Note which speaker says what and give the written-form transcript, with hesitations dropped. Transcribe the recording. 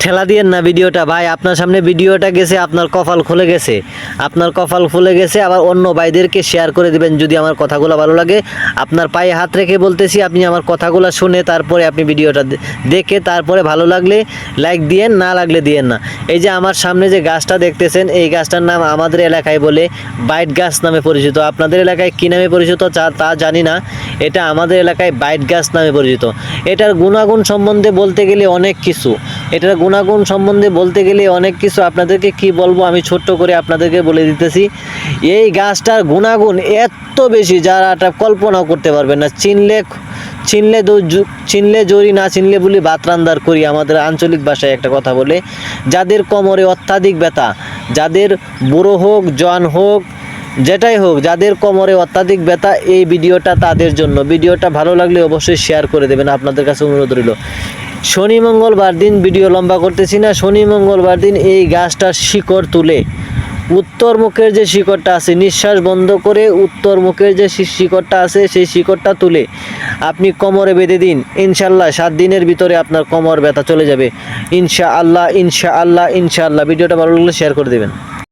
Speaker 1: ঠেলা দিয়েন না ভিডিওটা ভাই, আপনার সামনে ভিডিওটা গেছে, আপনার কপাল খুলে গেছে, আপনার কপাল খুলে গেছে। আবার অন্য ভাইদেরকে শেয়ার করে দিবেন যদি আমার কথাগুলো ভালো লাগে। আপনার পায়ে হাত রেখে বলতেছি, আপনি আমার কথাগুলো শুনে তারপরে আপনি ভিডিওটা দেখে তারপরে ভালো লাগলে লাইক দিয়েন, না লাগলে দিয়েন না। এই যে আমার সামনে যে গাছটা দেখতেছেন, এই গাছটার নাম আমাদের এলাকায় বলে বাইট গাছ নামে পরিচিত। আপনাদের এলাকায় কী নামে পরিচিত তা জানি না, এটা আমাদের এলাকায় বাইট গাছ নামে পরিচিত। এটার গুণাগুণ সম্বন্ধে বলতে গেলে অনেক কিছু, এটার গুণাগুণ সম্বন্ধে বলতে গেলে অনেক কিছু। আপনাদেরকে কি বলবো, আমি ছোট্ট করে আপনাদেরকে বলে দিতেছি। এই গাছটার গুণাগুণ এত বেশি যারা এটা কল্পনাও করতে পারবেন না। চিনলে জরি, না চিনলে বলি ভাত রান্দার করি, আমাদের আঞ্চলিক ভাষায় একটা কথা বলে। যাদের কোমরে অত্যাধিক ব্যথা, যাদের বুড়ো হোক জওয়ান হোক যেটাই হোক, যাদের কোমরে অত্যাধিক ব্যথা, এই ভিডিওটা তাদের জন্য। ভিডিওটা ভালো লাগলে অবশ্যই শেয়ার করে দেবেন, আপনাদের কাছে অনুরোধ রইল। শনি মঙ্গলবার দিন, ভিডিও লম্বা করতেছি না, শনি মঙ্গলবার দিন এই গাছটার শিকড় তুলে, উত্তর মুখের যে শিকড়টা আছে, নিঃশ্বাস বন্ধ করে উত্তর মুখের যে শিকড়টা আছে, সেই শিকড়টা তুলে আপনি কোমরে বেঁধে দিন। ইনশাআল্লাহ 7 দিনের ভিতরে আপনার কোমর ব্যথা চলে যাবে। ইনশাআল্লাহ, ইনশাআল্লাহ, ইনশাআল্লাহ। ভিডিওটা ভালো লাগলে শেয়ার করে দেবেন।